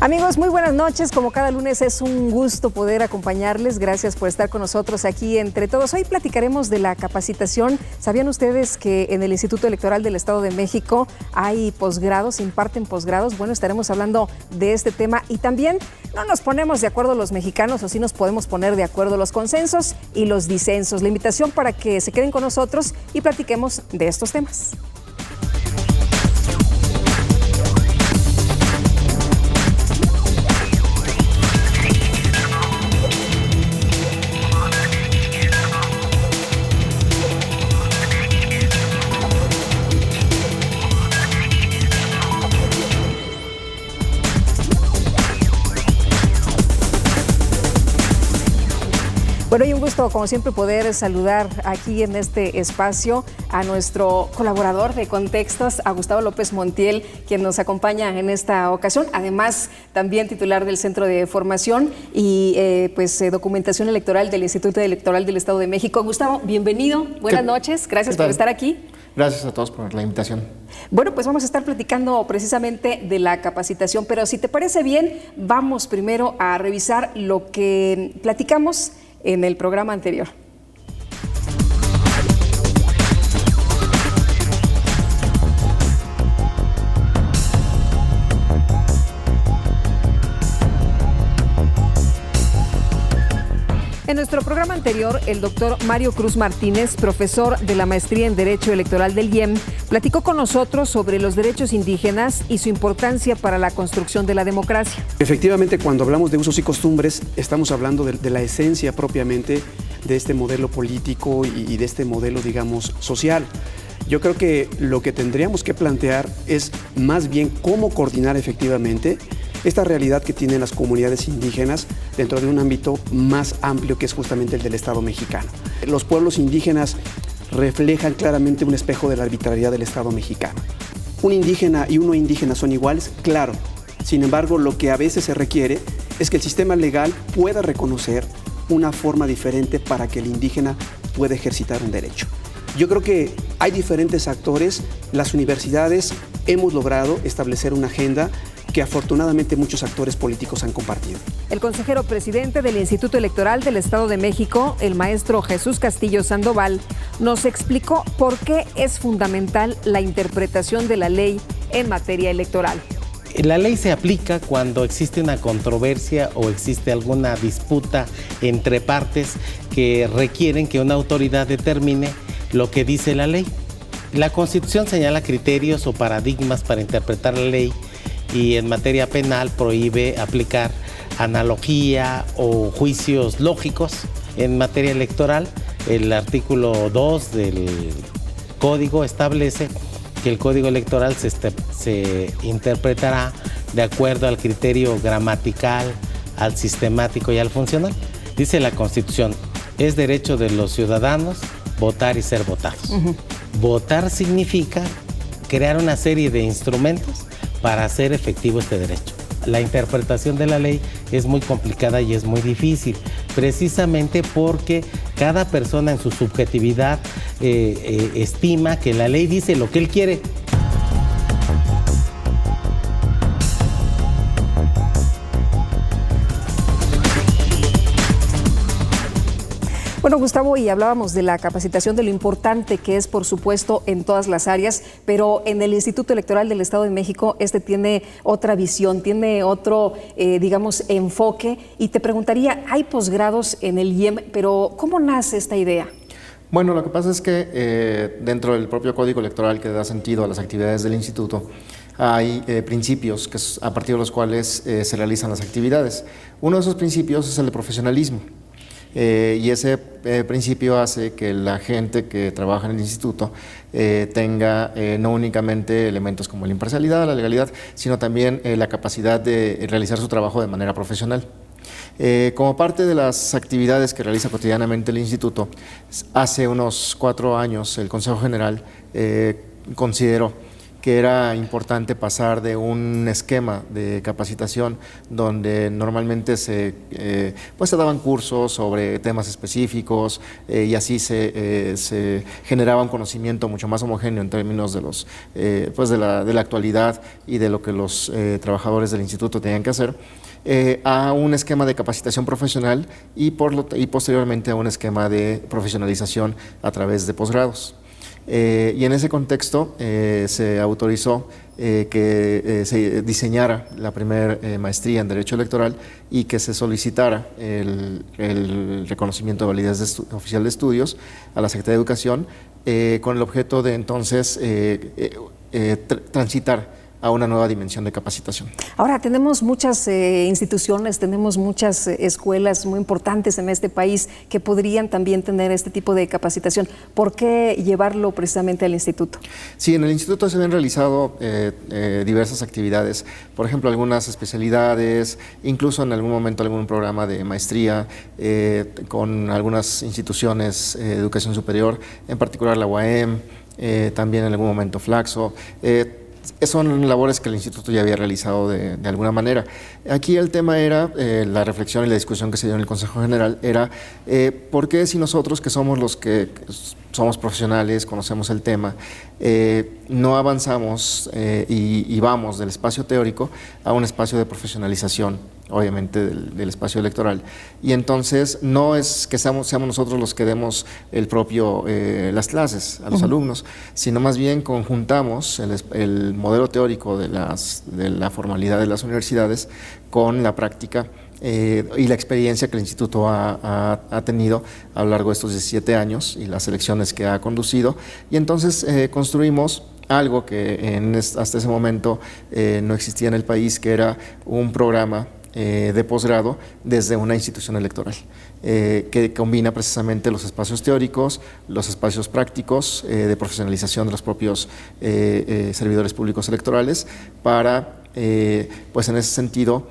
Amigos, muy buenas noches. Como cada lunes es un gusto poder acompañarles. Gracias por estar con nosotros aquí Entre Todos. Hoy platicaremos de la capacitación. ¿Sabían ustedes que en el Instituto Electoral del Estado de México hay posgrados, imparten posgrados? Bueno, estaremos hablando de este tema y también no nos ponemos de acuerdo los mexicanos, o sí nos podemos poner de acuerdo los consensos y los disensos. La invitación para que se queden con nosotros y platiquemos de estos temas. Bueno, y un gusto, como siempre, poder saludar aquí en este espacio a nuestro colaborador de Contextos, a Gustavo López Montiel, quien nos acompaña en esta ocasión. Además, también titular del Centro de Formación y Documentación Electoral del Instituto Electoral del Estado de México. Gustavo, bienvenido. Buenas noches. Gracias por estar aquí. Gracias a todos por la invitación. Bueno, pues vamos a estar platicando precisamente de la capacitación, pero si te parece bien, vamos primero a revisar lo que platicamos en el programa anterior. En nuestro programa anterior, el doctor Mario Cruz Martínez, profesor de la Maestría en Derecho Electoral del IEM, platicó con nosotros sobre los derechos indígenas y su importancia para la construcción de la democracia. Efectivamente, cuando hablamos de usos y costumbres, estamos hablando de la esencia propiamente de este modelo político y de este modelo, digamos, social. Yo creo que lo que tendríamos que plantear es más bien cómo coordinar efectivamente esta realidad que tienen las comunidades indígenas dentro de un ámbito más amplio que es justamente el del Estado mexicano. Los pueblos indígenas reflejan claramente un espejo de la arbitrariedad del Estado mexicano. Un indígena y uno indígena son iguales, claro. Sin embargo, lo que a veces se requiere es que el sistema legal pueda reconocer una forma diferente para que el indígena pueda ejercitar un derecho. Yo creo que hay diferentes actores. Las universidades hemos logrado establecer una agenda que afortunadamente muchos actores políticos han compartido. El consejero presidente del Instituto Electoral del Estado de México, el maestro Jesús Castillo Sandoval, nos explicó por qué es fundamental la interpretación de la ley en materia electoral. La ley se aplica cuando existe una controversia o existe alguna disputa entre partes que requieren que una autoridad determine lo que dice la ley. La Constitución señala criterios o paradigmas para interpretar la ley y en materia penal prohíbe aplicar analogía o juicios lógicos. En materia electoral, el artículo 2 del Código establece que el Código Electoral se interpretará de acuerdo al criterio gramatical, al sistemático y al funcional. Dice la Constitución, es derecho de los ciudadanos votar y ser votados. Votar significa crear una serie de instrumentos para hacer efectivo este derecho. La interpretación de la ley es muy complicada y es muy difícil, precisamente porque cada persona en su subjetividad estima que la ley dice lo que él quiere. Bueno, Gustavo, y hablábamos de la capacitación, de lo importante que es, por supuesto, en todas las áreas, pero en el Instituto Electoral del Estado de México tiene otra visión, tiene otro, enfoque. Y te preguntaría, hay posgrados en el IEM, pero ¿cómo nace esta idea? Bueno, lo que pasa es que dentro del propio Código Electoral que da sentido a las actividades del Instituto, hay principios a partir de los cuales se realizan las actividades. Uno de esos principios es el de profesionalismo. Y ese principio hace que la gente que trabaja en el instituto tenga no únicamente elementos como la imparcialidad, la legalidad, sino también la capacidad de realizar su trabajo de manera profesional. Como parte de las actividades que realiza cotidianamente el instituto, hace unos 4 años el Consejo General consideró que era importante pasar de un esquema de capacitación donde normalmente se daban cursos sobre temas específicos y así se generaba un conocimiento mucho más homogéneo en términos de la actualidad y de lo que los trabajadores del instituto tenían que hacer, a un esquema de capacitación profesional y posteriormente a un esquema de profesionalización a través de posgrados. Y en ese contexto se autorizó que se diseñara la primera maestría en Derecho Electoral y que se solicitara el reconocimiento de validez oficial de estudios a la Secretaría de Educación con el objeto de entonces transitar a una nueva dimensión de capacitación. Ahora, tenemos muchas instituciones, tenemos muchas escuelas muy importantes en este país que podrían también tener este tipo de capacitación. ¿Por qué llevarlo precisamente al instituto? Sí, en el instituto se han realizado diversas actividades, por ejemplo, algunas especialidades, incluso en algún momento algún programa de maestría con algunas instituciones de educación superior, en particular la UAM, también en algún momento Flaxo. Son labores que el instituto ya había realizado de alguna manera. Aquí el tema era, la reflexión y la discusión que se dio en el Consejo General era, ¿por qué si nosotros que somos los que somos profesionales, conocemos el tema, no avanzamos y vamos del espacio teórico a un espacio de profesionalización, obviamente del espacio electoral? Y entonces no es que seamos nosotros los que demos las clases a los alumnos, sino más bien conjuntamos el modelo teórico de la formalidad de las universidades con la práctica y la experiencia que el instituto ha tenido a lo largo de estos 17 años y las elecciones que ha conducido. Y entonces construimos algo que hasta ese momento no existía en el país, que era un programa de posgrado desde una institución electoral, que combina precisamente los espacios teóricos, los espacios prácticos de profesionalización de los propios servidores públicos electorales para, pues en ese sentido,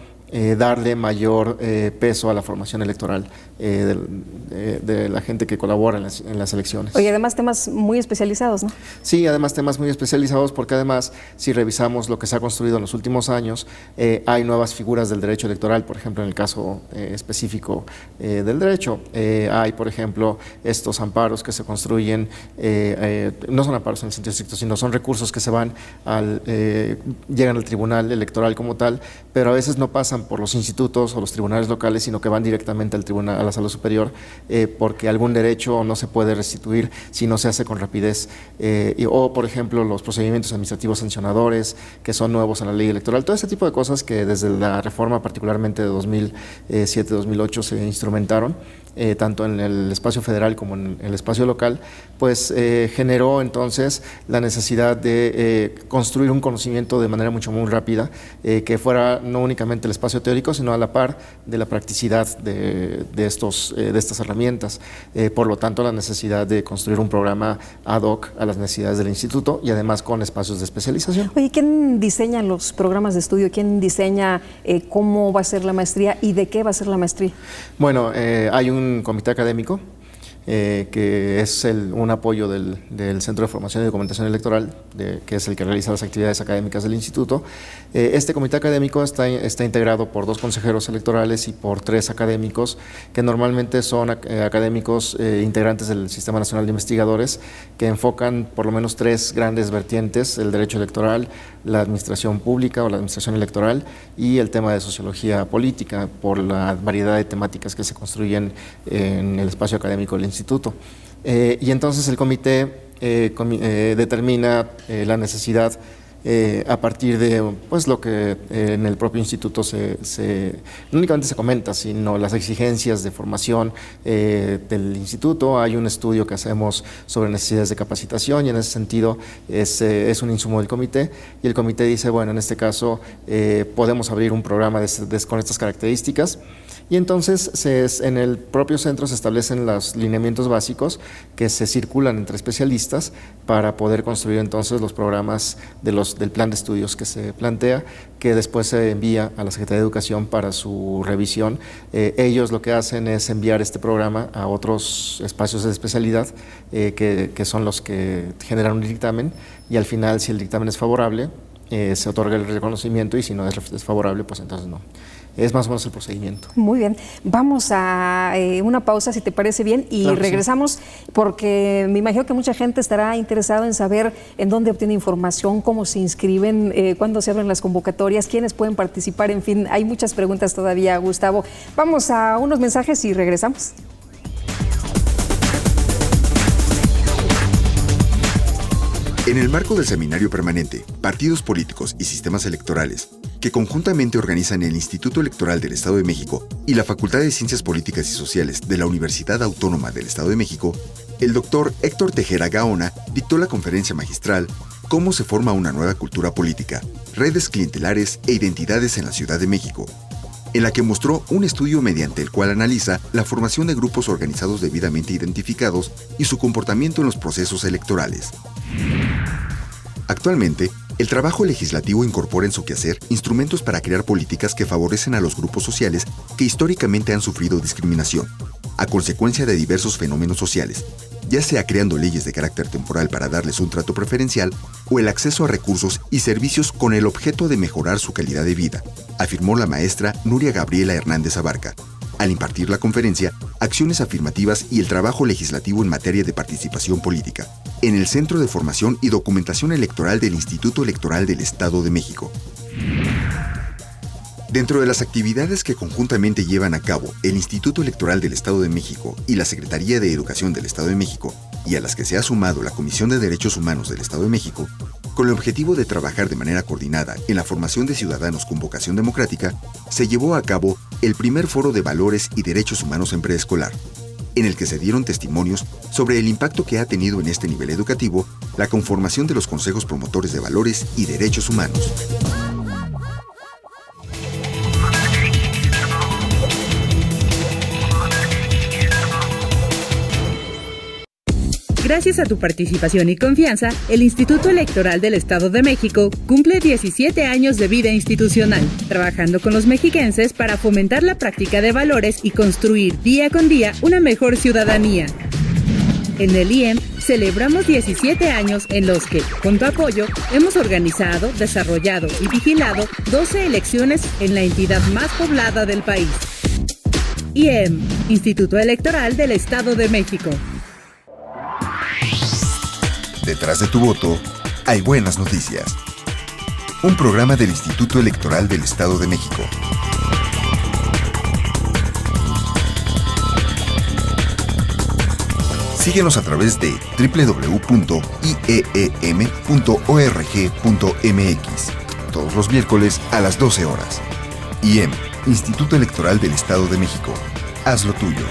darle mayor peso a la formación electoral de la gente que colabora en las elecciones. Oye, además temas muy especializados, ¿no? Sí, además temas muy especializados, porque además, si revisamos lo que se ha construido en los últimos años, hay nuevas figuras del derecho electoral. Por ejemplo, en el caso específico del derecho, hay, por ejemplo, estos amparos que se construyen, no son amparos en el sentido estricto, sino son recursos que se van llegan al tribunal electoral como tal, pero a veces no pasan por los institutos o los tribunales locales, sino que van directamente al tribunal, a la sala superior, porque algún derecho no se puede restituir si no se hace con rapidez, o por ejemplo los procedimientos administrativos sancionadores que son nuevos en la ley electoral, todo ese tipo de cosas que desde la reforma particularmente de 2007-2008 se instrumentaron, tanto en el espacio federal como en el espacio local, pues generó entonces la necesidad de construir un conocimiento de manera muy rápida, que fuera no únicamente el espacio teórico, sino a la par de la practicidad de estas herramientas. Por lo tanto, la necesidad de construir un programa ad hoc a las necesidades del instituto y además con espacios de especialización. Oye, ¿quién diseña los programas de estudio? ¿Quién diseña cómo va a ser la maestría y de qué va a ser la maestría? Bueno, hay un comité académico que es un apoyo del Centro de Formación y Documentación Electoral, que es el que realiza las actividades académicas del instituto. Este comité académico está integrado por 2 consejeros electorales y por 3 académicos, que normalmente son académicos integrantes del Sistema Nacional de Investigadores, que enfocan por lo menos 3 grandes vertientes: el derecho electoral, la administración pública o la administración electoral y el tema de sociología política, por la variedad de temáticas que se construyen en el espacio académico del instituto. Y entonces el comité determina la necesidad a partir de pues lo que en el propio instituto no únicamente se comenta, sino las exigencias de formación del instituto. Hay un estudio que hacemos sobre necesidades de capacitación y en ese sentido es un insumo del comité, y el comité dice, bueno, en este caso podemos abrir un programa con estas características. y entonces en el propio centro se establecen los lineamientos básicos que se circulan entre especialistas para poder construir entonces los programas del plan de estudios que se plantea, que después se envía a la Secretaría de Educación para su revisión. Ellos lo que hacen es enviar este programa a otros espacios de especialidad que son los que generan un dictamen, y al final, si el dictamen es favorable, se otorga el reconocimiento, y si no es desfavorable, pues entonces no. Es más o menos el procedimiento. Muy bien. Vamos a una pausa, si te parece bien, y claro, regresamos, sí, porque me imagino que mucha gente estará interesada en saber en dónde obtiene información, cómo se inscriben, cuándo se abren las convocatorias, quiénes pueden participar, en fin, hay muchas preguntas todavía, Gustavo. Vamos a unos mensajes y regresamos. En el marco del Seminario Permanente, Partidos Políticos y Sistemas Electorales, que conjuntamente organizan el Instituto Electoral del Estado de México y la Facultad de Ciencias Políticas y Sociales de la Universidad Autónoma del Estado de México, el doctor Héctor Tejera Gaona dictó la conferencia magistral Cómo se forma una nueva cultura política, redes clientelares e identidades en la Ciudad de México, en la que mostró un estudio mediante el cual analiza la formación de grupos organizados debidamente identificados y su comportamiento en los procesos electorales. Actualmente, el trabajo legislativo incorpora en su quehacer instrumentos para crear políticas que favorecen a los grupos sociales que históricamente han sufrido discriminación, a consecuencia de diversos fenómenos sociales, ya sea creando leyes de carácter temporal para darles un trato preferencial o el acceso a recursos y servicios con el objeto de mejorar su calidad de vida, afirmó la maestra Nuria Gabriela Hernández Abarca, al impartir la conferencia Acciones afirmativas y el trabajo legislativo en materia de participación política, en el Centro de Formación y Documentación Electoral del Instituto Electoral del Estado de México. Dentro de las actividades que conjuntamente llevan a cabo el Instituto Electoral del Estado de México y la Secretaría de Educación del Estado de México, y a las que se ha sumado la Comisión de Derechos Humanos del Estado de México, con el objetivo de trabajar de manera coordinada en la formación de ciudadanos con vocación democrática, se llevó a cabo el primer Foro de Valores y Derechos Humanos en Preescolar, en el que se dieron testimonios sobre el impacto que ha tenido en este nivel educativo la conformación de los consejos promotores de valores y derechos humanos. Gracias a tu participación y confianza, el Instituto Electoral del Estado de México cumple 17 años de vida institucional, trabajando con los mexiquenses para fomentar la práctica de valores y construir día con día una mejor ciudadanía. En el IEM celebramos 17 años en los que, con tu apoyo, hemos organizado, desarrollado y vigilado 12 elecciones en la entidad más poblada del país. IEM, Instituto Electoral del Estado de México. Detrás de tu voto, hay buenas noticias. Un programa del Instituto Electoral del Estado de México. Síguenos a través de www.ieem.org.mx, todos los miércoles a las 12 horas. IEM, Instituto Electoral del Estado de México. Haz lo tuyo.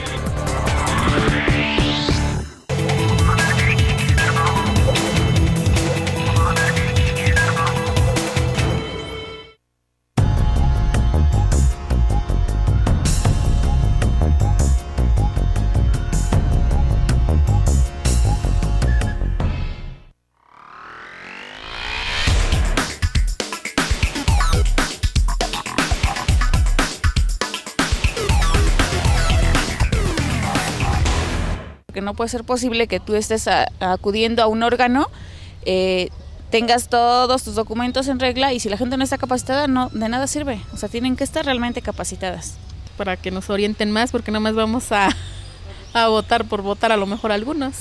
Que no puede ser posible que tú estés acudiendo a un órgano, tengas todos tus documentos en regla y si la gente no está capacitada, no, de nada sirve. O sea, tienen que estar realmente capacitadas. Para que nos orienten más, porque nada más vamos a votar por votar a lo mejor algunos.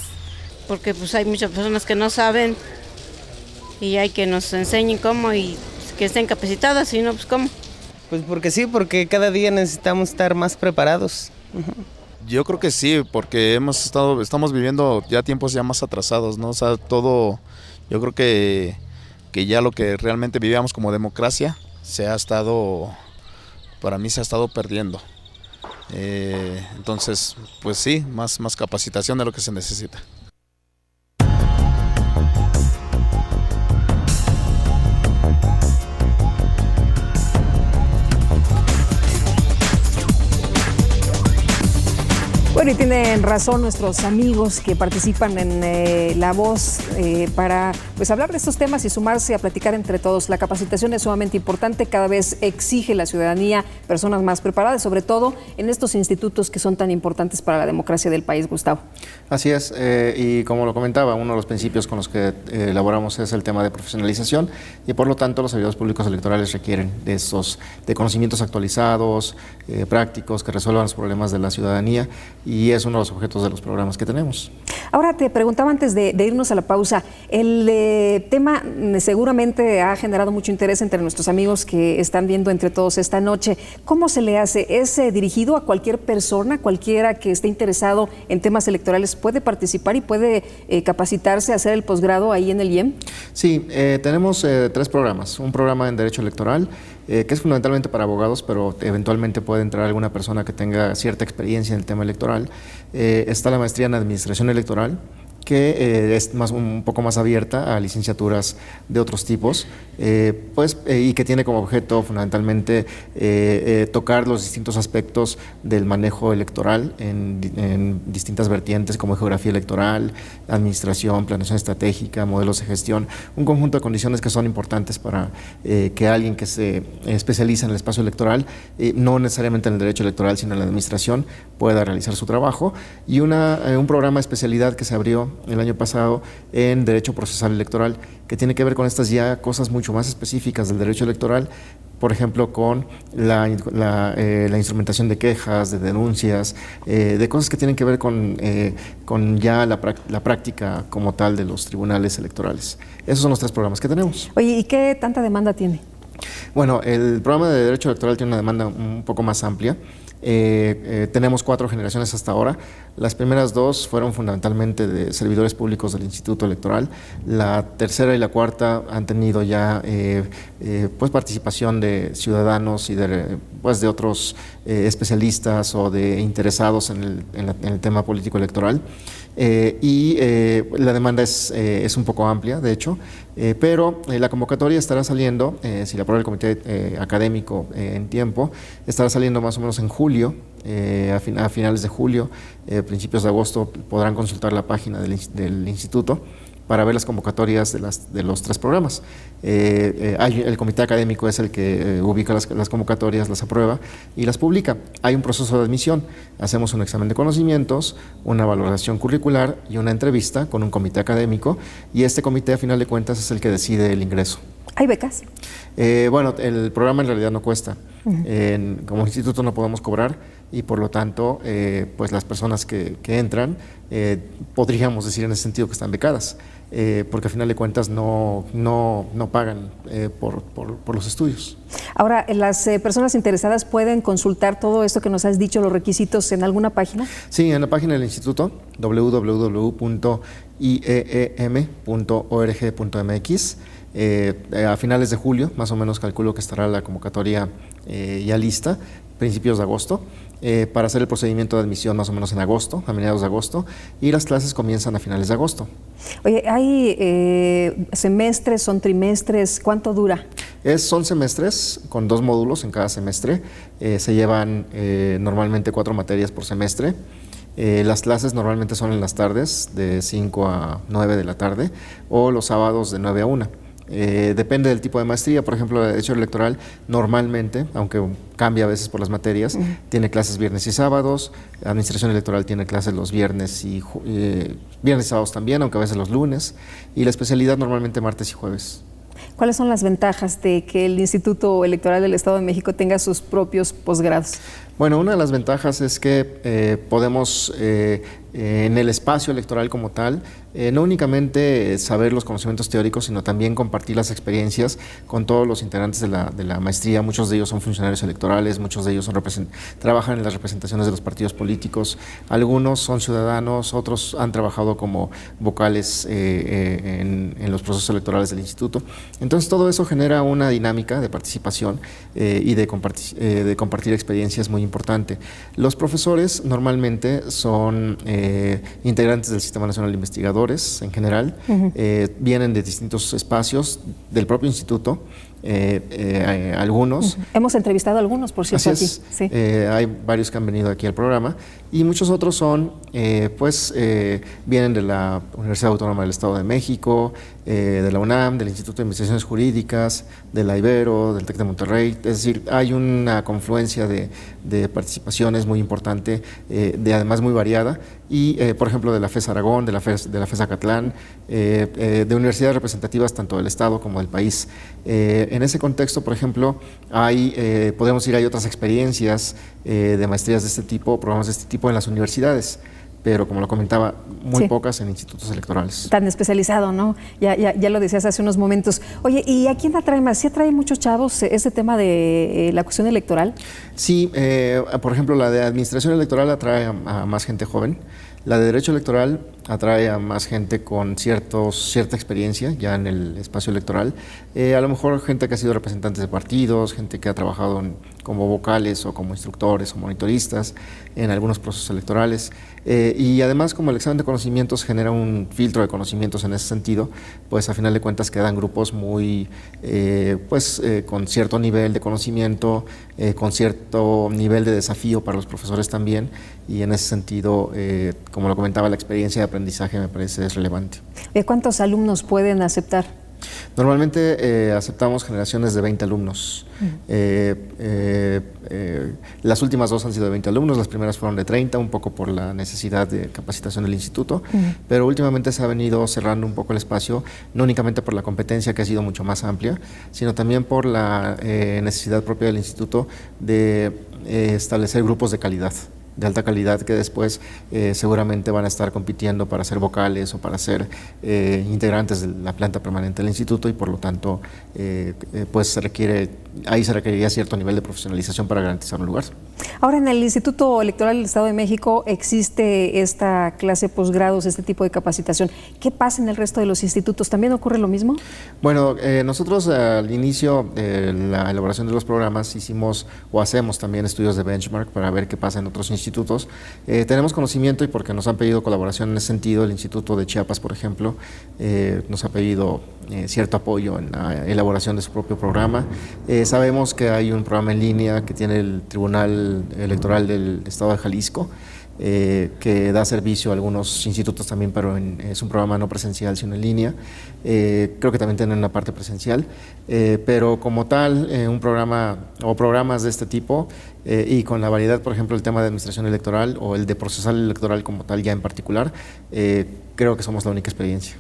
Porque pues hay muchas personas que no saben y hay que nos enseñen cómo y que estén capacitadas, si no, pues cómo. Pues porque sí, porque cada día necesitamos estar más preparados. Yo creo que sí, porque estamos viviendo ya tiempos ya más atrasados, ¿no? O sea, todo, yo creo que ya lo que realmente vivíamos como democracia para mí se ha estado perdiendo. Entonces, pues sí, más capacitación de lo que se necesita. Bueno, y tienen razón nuestros amigos que participan en La Voz para pues hablar de estos temas y sumarse a platicar entre todos. La capacitación es sumamente importante, cada vez exige la ciudadanía personas más preparadas, sobre todo en estos institutos que son tan importantes para la democracia del país, Gustavo. Así es, y como lo comentaba, uno de los principios con los que elaboramos es el tema de profesionalización y por lo tanto los servidores públicos electorales requieren de conocimientos actualizados, prácticos, que resuelvan los problemas de la ciudadanía y es uno de los objetos de los programas que tenemos. Ahora te preguntaba antes de irnos a la pausa, el tema seguramente ha generado mucho interés entre nuestros amigos que están viendo Entre Todos esta noche. ¿Cómo se le hace? ¿Es dirigido a cualquier persona, cualquiera que esté interesado en temas electorales puede participar y puede capacitarse, hacer el posgrado ahí en el IEM? Sí, tenemos 3 programas. Un programa en Derecho Electoral, que es fundamentalmente para abogados, pero eventualmente puede entrar alguna persona que tenga cierta experiencia en el tema electoral. Está la maestría en Administración Electoral, que es un poco más abierta a licenciaturas de otros tipos, y que tiene como objeto fundamentalmente tocar los distintos aspectos del manejo electoral en distintas vertientes como geografía electoral, administración, planeación estratégica, modelos de gestión, un conjunto de condiciones que son importantes para que alguien que se especializa en el espacio electoral, no necesariamente en el derecho electoral, sino en la administración, pueda realizar su trabajo. Y un programa de especialidad que se abrió el año pasado en Derecho Procesal Electoral, que tiene que ver con estas ya cosas mucho más específicas del derecho electoral, por ejemplo, con la instrumentación de quejas, de denuncias, de cosas que tienen que ver con ya la práctica como tal de los tribunales electorales. Esos son los 3 programas que tenemos. Oye, ¿y qué tanta demanda tiene? Bueno, el programa de Derecho Electoral tiene una demanda un poco más amplia. Tenemos 4 generaciones hasta ahora. Las primeras 2 fueron fundamentalmente de servidores públicos del Instituto Electoral. La tercera y la cuarta han tenido ya participación de ciudadanos y de otros especialistas o de interesados en el tema político electoral. La demanda es un poco amplia, de hecho, pero la convocatoria estará saliendo, si la aprueba el comité académico en tiempo, estará saliendo más o menos en julio, a finales de julio, principios de agosto podrán consultar la página del instituto para ver las convocatorias de los 3 programas. El comité académico es el que ubica las convocatorias, las aprueba y las publica. Hay un proceso de admisión, hacemos un examen de conocimientos, una valoración curricular y una entrevista con un comité académico, y este comité a final de cuentas es el que decide el ingreso. ¿Hay becas? Bueno, el programa en realidad no cuesta. Como instituto no podemos cobrar y por lo tanto pues las personas que entran podríamos decir en ese sentido que están becadas, porque a final de cuentas no pagan por los estudios. Ahora, ¿las personas interesadas pueden consultar todo esto que nos has dicho, los requisitos, en alguna página? Sí, en la página del instituto, www.ieem.org.mx. A finales de julio, más o menos calculo que estará la convocatoria ya lista, principios de agosto, para hacer el procedimiento de admisión más o menos en agosto, a mediados de agosto, y las clases comienzan a finales de agosto. Oye, ¿hay semestres, son trimestres? ¿Cuánto dura? Son semestres con 2 módulos en cada semestre, se llevan normalmente 4 materias por semestre. Las clases normalmente son en las tardes, de 5 a 9 de la tarde, o los sábados de 9 a 1. Depende del tipo de maestría. Por ejemplo, el derecho electoral normalmente, aunque cambia a veces por las materias, tiene clases viernes y sábados. Administración electoral tiene clases los viernes y sábados también, aunque a veces los lunes. Y la especialidad normalmente martes y jueves. ¿Cuáles son las ventajas de que el Instituto Electoral del Estado de México tenga sus propios posgrados? Bueno, una de las ventajas es que podemos, en el espacio electoral como tal, no únicamente saber los conocimientos teóricos, sino también compartir las experiencias con todos los integrantes de la maestría. Muchos de ellos son funcionarios electorales, muchos de ellos trabajan en las representaciones de los partidos políticos, algunos son ciudadanos, otros han trabajado como vocales en los procesos electorales del instituto. Entonces todo eso genera una dinámica de participación y de compartir experiencias muy importante. Los profesores normalmente son integrantes del Sistema Nacional de Investigadores en general, vienen de distintos espacios del propio instituto algunos. Hemos entrevistado a algunos, por cierto, Así aquí. es. Sí. Hay varios que han venido aquí al programa y muchos otros son, vienen de la Universidad Autónoma del Estado de México, de la UNAM, del Instituto de Investigaciones Jurídicas, de la Ibero, del TEC de Monterrey. Es decir, hay una confluencia de participaciones muy importante, además muy variada, y por ejemplo de la FES Aragón, de la FES Acatlán, de universidades representativas tanto del Estado como del país. En ese contexto, por ejemplo, hay otras experiencias de maestrías de este tipo, programas de este tipo en las universidades, pero como lo comentaba, muy pocas en institutos electorales. Tan especializado, ¿no? Ya lo decías hace unos momentos. Oye, ¿y a quién atrae más? ¿Sí atrae muchos chavos ese tema de la cuestión electoral? Sí, por ejemplo, la de administración electoral atrae a más gente joven. La de derecho electoral atrae a más gente con cierta experiencia ya en el espacio electoral. A lo mejor gente que ha sido representantes de partidos, gente que ha trabajado como vocales o como instructores o monitoristas en algunos procesos electorales. Y además, como el examen de conocimientos genera un filtro de conocimientos en ese sentido, pues a final de cuentas quedan grupos muy, con cierto nivel de conocimiento, con cierto nivel de desafío para los profesores también, y en ese sentido, como lo comentaba, la experiencia de aprendizaje me parece es relevante. ¿Cuántos alumnos pueden aceptar? Normalmente aceptamos generaciones de 20 alumnos. Las últimas dos han sido de 20 alumnos, las primeras fueron de 30, un poco por la necesidad de capacitación del instituto, pero últimamente se ha venido cerrando un poco el espacio, no únicamente por la competencia que ha sido mucho más amplia, sino también por la necesidad propia del instituto de establecer grupos de alta calidad que después seguramente van a estar compitiendo para ser vocales o para ser integrantes de la planta permanente del instituto, y por lo tanto pues se requeriría cierto nivel de profesionalización para garantizar un lugar. Ahora, en el Instituto Electoral del Estado de México existe esta clase de posgrados, este tipo de capacitación. ¿Qué pasa en el resto de los institutos? ¿También ocurre lo mismo? Bueno, nosotros al inicio de la elaboración de los programas hacemos también estudios de benchmark para ver qué pasa en otros institutos. Tenemos conocimiento, y porque nos han pedido colaboración en ese sentido, el Instituto de Chiapas, por ejemplo, nos ha pedido cierto apoyo en la elaboración de su propio programa. Sabemos que hay un programa en línea que tiene el Tribunal Electoral del Estado de Jalisco, que da servicio a algunos institutos también, pero es un programa no presencial, sino en línea. Creo que también tienen una parte presencial, pero como tal, un programa o programas de este tipo, y con la variedad, por ejemplo, el tema de administración electoral o el de procesal electoral como tal ya en particular, creo que somos la única experiencia.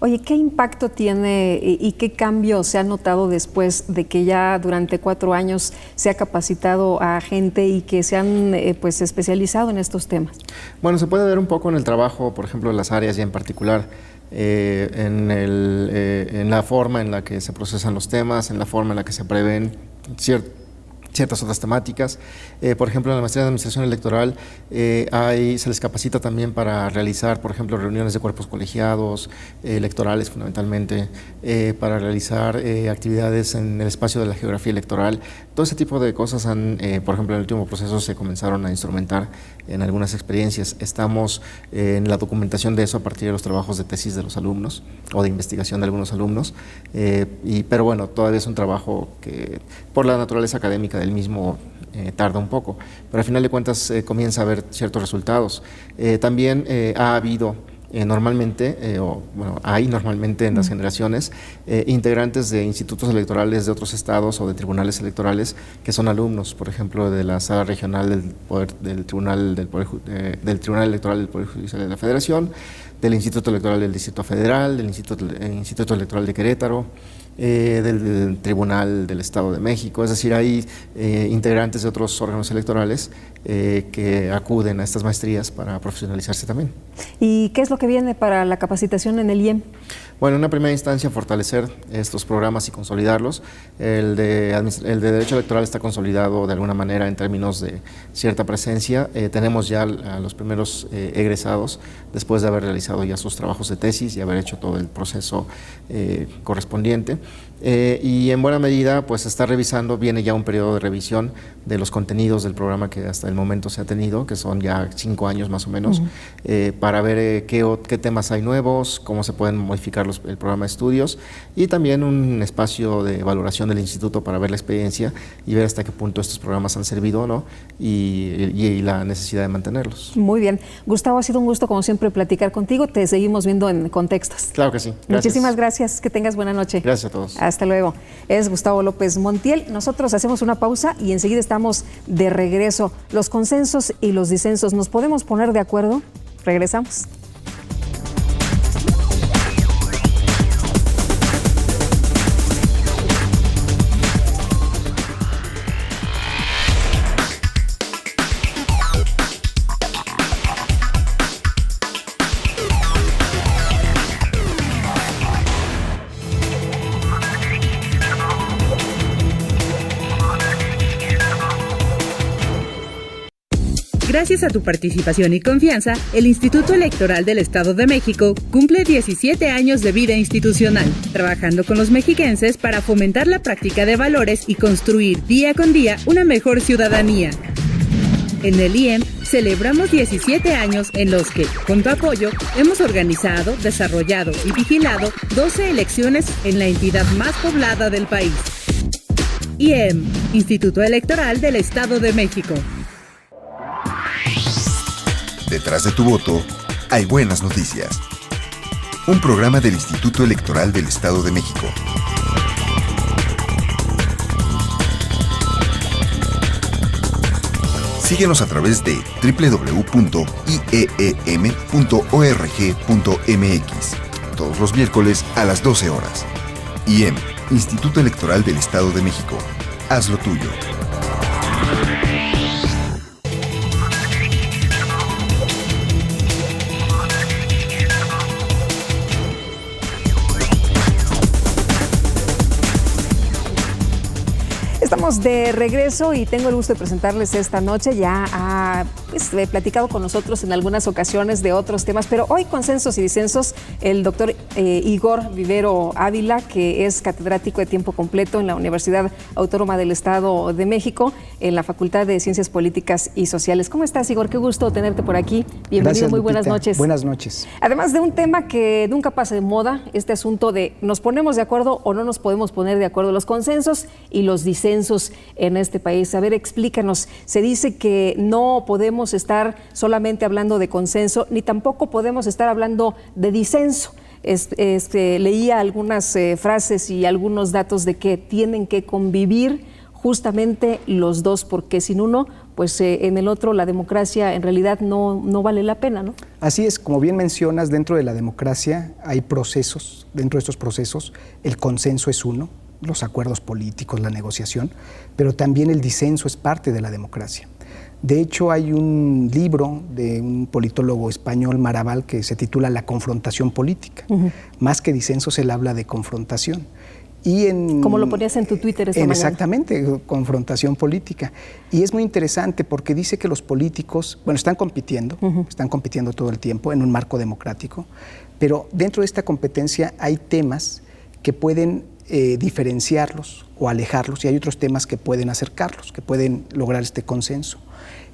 Oye, ¿qué impacto tiene y qué cambio se ha notado después de que ya durante 4 años se ha capacitado a gente y que se han especializado en estos temas? Bueno, se puede ver un poco en el trabajo, por ejemplo, en las áreas ya en particular, en la forma en la que se procesan los temas, en la forma en la que se prevén ciertas otras temáticas. Por ejemplo, en la maestría de administración electoral se les capacita también para realizar, por ejemplo, reuniones de cuerpos colegiados, electorales fundamentalmente, para realizar actividades en el espacio de la geografía electoral. Todo ese tipo de cosas por ejemplo, en el último proceso se comenzaron a instrumentar en algunas experiencias. Estamos en la documentación de eso a partir de los trabajos de tesis de los alumnos o de investigación de algunos alumnos, pero bueno, todavía es un trabajo que por la naturaleza académica del mismo tarda un poco, pero al final de cuentas comienza a haber ciertos resultados. También ha habido hay normalmente en las generaciones integrantes de institutos electorales de otros estados o de tribunales electorales que son alumnos, por ejemplo, de la sala regional del Tribunal Electoral del Poder Judicial de la Federación, del Instituto Electoral del Distrito Federal, del Instituto Electoral de Querétaro, del Tribunal del Estado de México. Es decir, hay integrantes de otros órganos electorales que acuden a estas maestrías para profesionalizarse también. ¿Y qué es lo que viene para la capacitación en el IEM? Bueno, en una primera instancia, fortalecer estos programas y consolidarlos. El de Derecho Electoral está consolidado de alguna manera en términos de cierta presencia. Tenemos ya a los primeros egresados, después de haber realizado ya sus trabajos de tesis y haber hecho todo el proceso correspondiente. Y en buena medida pues se está revisando, viene ya un periodo de revisión de los contenidos del programa que hasta el momento se ha tenido, que son ya 5 años más o menos, para ver qué temas hay nuevos, cómo se pueden modificar el programa de estudios, y también un espacio de valoración del instituto para ver la experiencia y ver hasta qué punto estos programas han servido o no, y la necesidad de mantenerlos. Muy bien. Gustavo, ha sido un gusto como siempre platicar contigo, te seguimos viendo en Contextos. Claro que sí. Gracias. Muchísimas gracias, que tengas buena noche. Gracias a todos. Hasta luego. Es Gustavo López Montiel. Nosotros hacemos una pausa y enseguida estamos de regreso. Los consensos y los disensos, ¿nos podemos poner de acuerdo? Regresamos. Gracias a tu participación y confianza, el Instituto Electoral del Estado de México cumple 17 años de vida institucional, trabajando con los mexiquenses para fomentar la práctica de valores y construir día con día una mejor ciudadanía. En el IEM celebramos 17 años en los que, con tu apoyo, hemos organizado, desarrollado y vigilado 12 elecciones en la entidad más poblada del país. IEM, Instituto Electoral del Estado de México. Detrás de tu voto hay buenas noticias. Un programa del Instituto Electoral del Estado de México. Síguenos a través de www.ieem.org.mx todos los miércoles a las 12 horas. IEM, Instituto Electoral del Estado de México. Haz lo tuyo. Estamos de regreso y tengo el gusto de presentarles esta noche. Ya ha platicado con nosotros en algunas ocasiones de otros temas, pero hoy consensos y disensos, el doctor Igor Vivero Ávila, que es catedrático de tiempo completo en la Universidad Autónoma del Estado de México, en la Facultad de Ciencias Políticas y Sociales. ¿Cómo estás, Igor? Qué gusto tenerte por aquí. Bienvenido, Gracias, muy Lupita. buenas noches. Buenas noches. Además de un tema que nunca pasa de moda, este asunto de nos ponemos de acuerdo o no nos podemos poner de acuerdo, los consensos y los disensos en este país. A ver, explícanos. Se dice que no podemos estar solamente hablando de consenso, ni tampoco podemos estar hablando de disenso. Leía algunas frases y algunos datos de que tienen que convivir justamente los dos, porque sin uno, pues en el otro la democracia en realidad no vale la pena, ¿no? Así es, como bien mencionas, dentro de la democracia hay procesos. Dentro de estos procesos el consenso es uno, los acuerdos políticos, la negociación, pero también el disenso es parte de la democracia. De hecho, hay un libro de un politólogo español, Maraval, que se titula La confrontación política. Más que disensos, él habla de confrontación. Como lo ponías en tu Twitter esta mañana. Exactamente, confrontación política. Y es muy interesante porque dice que los políticos, están compitiendo todo el tiempo en un marco democrático, pero dentro de esta competencia hay temas que pueden diferenciarlos o alejarlos, y hay otros temas que pueden acercarlos, que pueden lograr este consenso.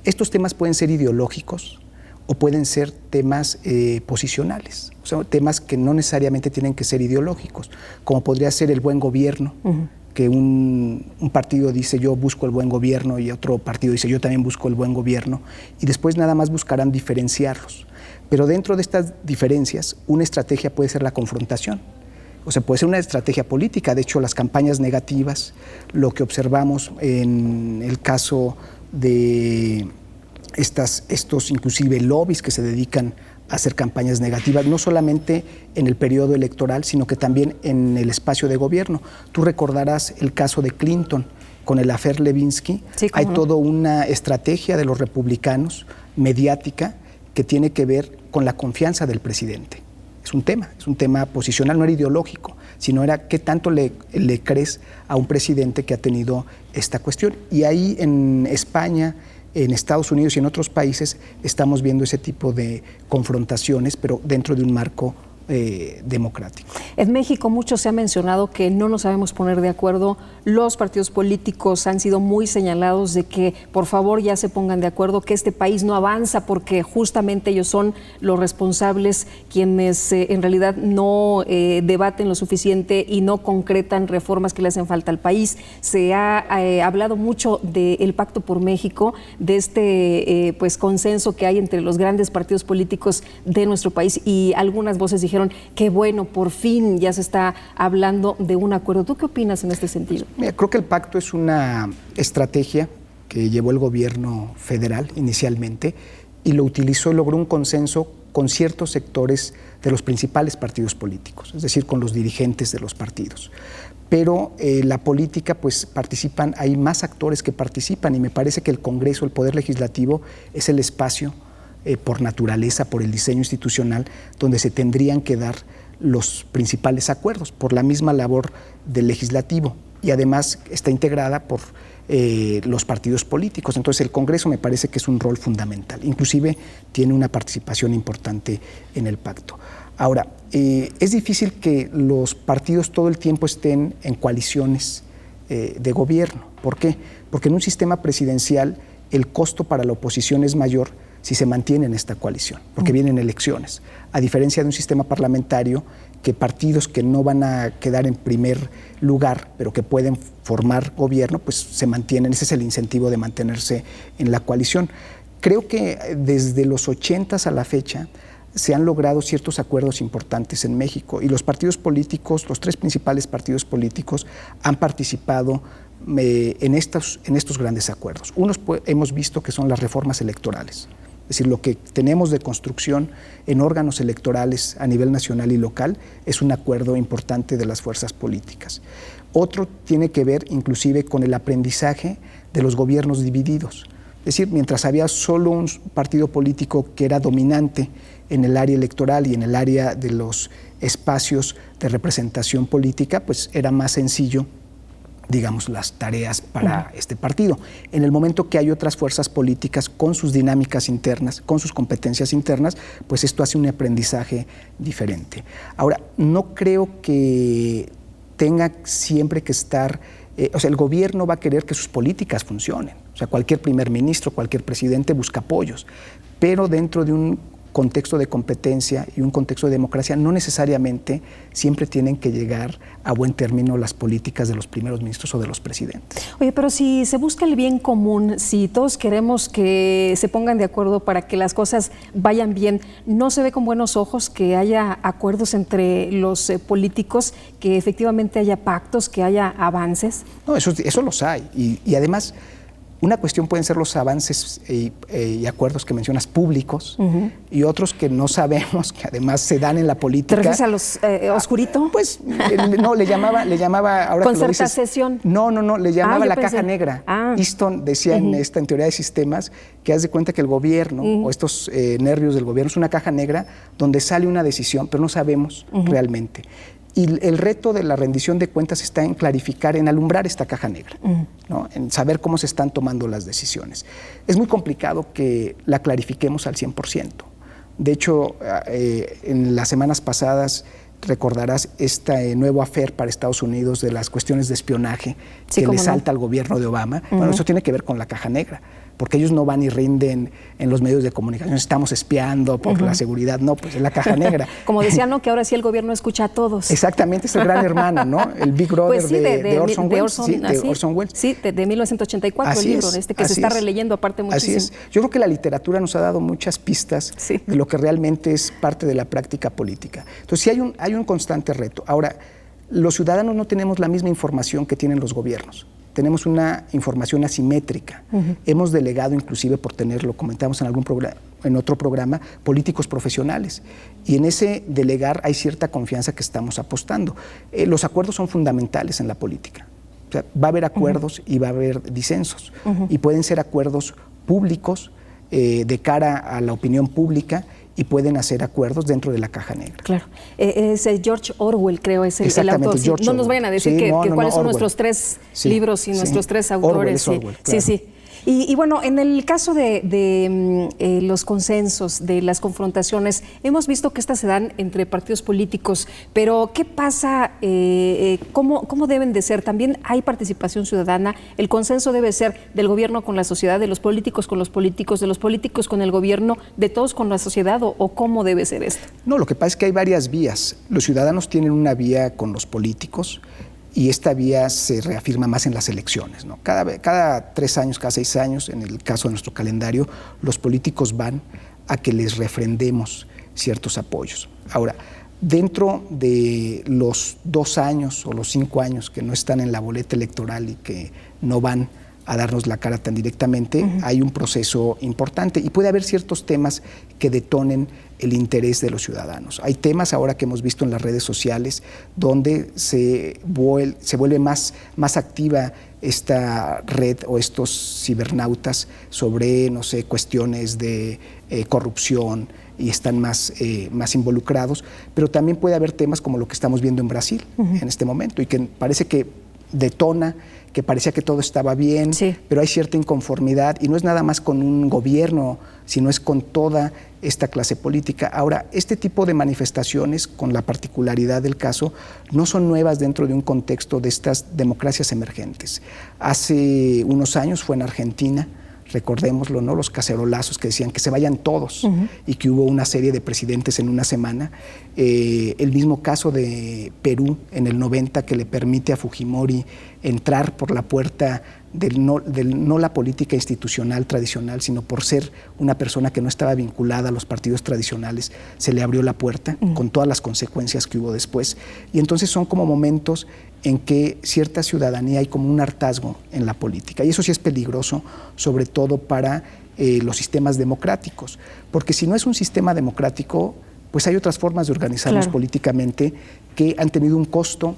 Estos temas pueden ser ideológicos o pueden ser temas posicionales, o sea, temas que no necesariamente tienen que ser ideológicos, como podría ser el buen gobierno, que un partido dice yo busco el buen gobierno y otro partido dice yo también busco el buen gobierno, y después nada más buscarán diferenciarlos. Pero dentro de estas diferencias, una estrategia puede ser la confrontación. O sea, puede ser una estrategia política. De hecho, las campañas negativas, lo que observamos en el caso de estos inclusive lobbies que se dedican a hacer campañas negativas, no solamente en el periodo electoral, sino que también en el espacio de gobierno. Tú recordarás el caso de Clinton con el affair Levinsky. Sí, hay toda una estrategia de los republicanos mediática que tiene que ver con la confianza del presidente. Es un tema posicional, no era ideológico, sino era qué tanto le crees a un presidente que ha tenido esta cuestión. Y ahí en España, en Estados Unidos y en otros países estamos viendo ese tipo de confrontaciones, pero dentro de un marco democrático. En México mucho se ha mencionado que no nos sabemos poner de acuerdo. Los partidos políticos han sido muy señalados de que por favor ya se pongan de acuerdo, que este país no avanza porque justamente ellos son los responsables, quienes en realidad no debaten lo suficiente y no concretan reformas que le hacen falta al país. Se ha hablado mucho del Pacto por México, de este pues consenso que hay entre los grandes partidos políticos de nuestro país, y algunas voces dijeron qué bueno, por fin ya se está hablando de un acuerdo. ¿Tú qué opinas en este sentido? Mira, creo que el pacto es una estrategia que llevó el gobierno federal inicialmente y lo utilizó y logró un consenso con ciertos sectores de los principales partidos políticos, es decir, con los dirigentes de los partidos. Pero la política, pues participan, hay más actores que participan, y me parece que el Congreso, el Poder Legislativo, es el espacio por naturaleza, por el diseño institucional, donde se tendrían que dar los principales acuerdos, por la misma labor del legislativo, y además está integrada por los partidos políticos. Entonces el Congreso me parece que es un rol fundamental, inclusive tiene una participación importante en el pacto. Ahora, es difícil que los partidos todo el tiempo estén en coaliciones de gobierno. ¿Por qué? Porque en un sistema presidencial el costo para la oposición es mayor si se mantiene en esta coalición, porque vienen elecciones, a diferencia de un sistema parlamentario que partidos que no van a quedar en primer lugar, pero que pueden formar gobierno, pues se mantienen. Ese es el incentivo de mantenerse en la coalición. Creo que desde los 80s a la fecha se han logrado ciertos acuerdos importantes en México, y los partidos políticos, los tres principales partidos políticos, han participado en estos grandes acuerdos. Unos hemos visto que son las reformas electorales, es decir, lo que tenemos de construcción en órganos electorales a nivel nacional y local es un acuerdo importante de las fuerzas políticas. Otro tiene que ver inclusive con el aprendizaje de los gobiernos divididos. Es decir, mientras había solo un partido político que era dominante en el área electoral y en el área de los espacios de representación política, pues era más sencillo, digamos, las tareas para este partido. En el momento que hay otras fuerzas políticas con sus dinámicas internas, con sus competencias internas, pues esto hace un aprendizaje diferente. Ahora, no creo que tenga siempre que estar, o sea, el gobierno va a querer que sus políticas funcionen. O sea, cualquier primer ministro, cualquier presidente busca apoyos, pero dentro de un contexto de competencia y un contexto de democracia, no necesariamente siempre tienen que llegar a buen término las políticas de los primeros ministros o de los presidentes. Oye, pero si se busca el bien común, si todos queremos que se pongan de acuerdo para que las cosas vayan bien, ¿no se ve con buenos ojos que haya acuerdos entre los políticos, que efectivamente haya pactos, que haya avances? No, eso los hay, y además una cuestión pueden ser los avances y acuerdos que mencionas públicos, y otros que no sabemos, que además se dan en la política. ¿Te refieres a los oscurito? Pues no, le llamaba ahora ¿Concertación? No, le llamaba la caja negra. Easton decía en teoría de sistemas que haz de cuenta que el gobierno o estos nervios del gobierno es una caja negra donde sale una decisión, pero no sabemos realmente. Y el reto de la rendición de cuentas está en clarificar, en alumbrar esta caja negra, ¿no? En saber cómo se están tomando las decisiones. Es muy complicado que la clarifiquemos al 100%. De hecho, en las semanas pasadas recordarás este nuevo affair para Estados Unidos de las cuestiones de espionaje que le salta al gobierno de Obama. Bueno, eso tiene que ver con la caja negra, porque ellos no van y rinden en los medios de comunicación, estamos espiando por la seguridad, no, pues es la caja negra. Como decían, ¿no?, que ahora sí el gobierno escucha a todos. Exactamente, es el gran hermano, ¿no? El Big Brother pues sí, de Orson Welles. Orson Welles. Sí, de 1984, así el libro, que se está releyendo aparte muchísimo. Así es. Yo creo que la literatura nos ha dado muchas pistas de lo que realmente es parte de la práctica política. Entonces sí hay un constante reto. Ahora, los ciudadanos no tenemos la misma información que tienen los gobiernos. Tenemos una información asimétrica. Hemos delegado, inclusive por tenerlo, comentamos en otro programa, políticos profesionales. Y en ese delegar hay cierta confianza que estamos apostando. Los acuerdos son fundamentales en la política. O sea, va a haber acuerdos y va a haber disensos. Y pueden ser acuerdos públicos de cara a la opinión pública, y pueden hacer acuerdos dentro de la caja negra. Claro. Es George Orwell, creo, es el autor. No nos vayan a decir cuáles son nuestros tres libros y nuestros tres autores. Orwell, claro. Sí. Y bueno, en el caso de los consensos, de las confrontaciones, hemos visto que estas se dan entre partidos políticos, pero ¿qué pasa? ¿Cómo deben de ser? También hay participación ciudadana. El consenso debe ser del gobierno con la sociedad, de los políticos con los políticos, de los políticos con el gobierno, de todos con la sociedad, ¿o cómo debe ser esto? No, lo que pasa es que hay varias vías. Los ciudadanos tienen una vía con los políticos y esta vía se reafirma más en las elecciones, ¿no? Cada 3 años, cada 6 años, en el caso de nuestro calendario, los políticos van a que les refrendemos ciertos apoyos. Ahora, dentro de los 2 años o los 5 años que no están en la boleta electoral y que no van a darnos la cara tan directamente, hay un proceso importante y puede haber ciertos temas que detonen el interés de los ciudadanos. Hay temas ahora que hemos visto en las redes sociales donde se vuelve más activa esta red o estos cibernautas sobre, no sé, cuestiones de corrupción y están más involucrados, pero también puede haber temas como lo que estamos viendo en Brasil en este momento y que parece que detona, que parecía que todo estaba bien, sí, pero hay cierta inconformidad y no es nada más con un gobierno, sino es con toda esta clase política. Ahora, este tipo de manifestaciones, con la particularidad del caso, no son nuevas dentro de un contexto de estas democracias emergentes. Hace unos años fue en Argentina, recordémoslo, ¿no? Los cacerolazos que decían que se vayan todos y que hubo una serie de presidentes en una semana. El mismo caso de Perú en el 90 que le permite a Fujimori entrar por la puerta no la política institucional tradicional, sino por ser una persona que no estaba vinculada a los partidos tradicionales, se le abrió la puerta con todas las consecuencias que hubo después. Y entonces son como momentos en que cierta ciudadanía hay como un hartazgo en la política. Y eso sí es peligroso, sobre todo para los sistemas democráticos. Porque si no es un sistema democrático, pues hay otras formas de organizarnos políticamente que han tenido un costo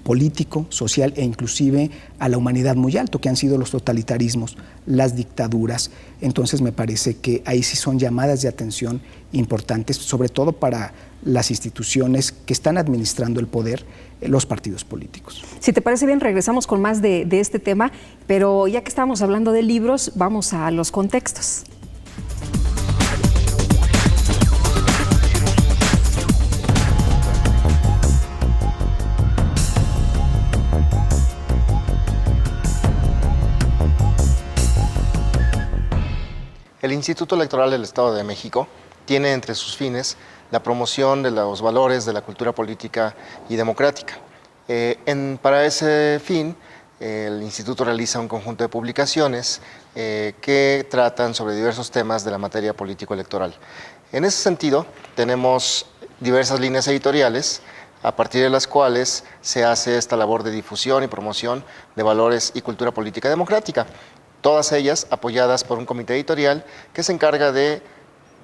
político, social e inclusive a la humanidad muy alto, que han sido los totalitarismos, las dictaduras. Entonces me parece que ahí sí son llamadas de atención importantes, sobre todo para las instituciones que están administrando el poder, los partidos políticos. Si te parece bien, regresamos con más de este tema, pero ya que estamos hablando de libros, vamos a los contextos. El Instituto Electoral del Estado de México tiene entre sus fines la promoción de los valores de la cultura política y democrática. Para ese fin, el Instituto realiza un conjunto de publicaciones que tratan sobre diversos temas de la materia político-electoral. En ese sentido, tenemos diversas líneas editoriales, a partir de las cuales se hace esta labor de difusión y promoción de valores y cultura política democrática. Todas ellas apoyadas por un comité editorial que se encarga de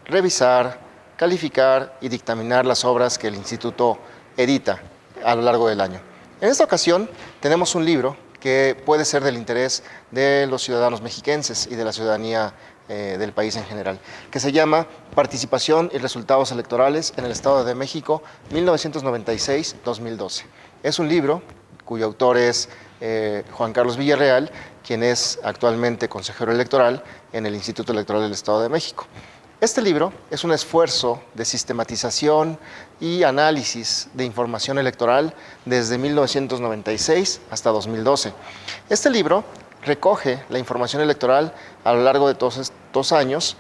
revisar, calificar y dictaminar las obras que el Instituto edita a lo largo del año. En esta ocasión tenemos un libro que puede ser del interés de los ciudadanos mexiquenses y de la ciudadanía del país en general, que se llama Participación y Resultados Electorales en el Estado de México 1996-2012. Es un libro cuyo autor es Juan Carlos Villarreal, quien es actualmente consejero electoral en el Instituto Electoral del Estado de México. Este libro es un esfuerzo de sistematización y análisis de información electoral desde 1996 hasta 2012. Este libro recoge la información electoral a lo largo de todos estos años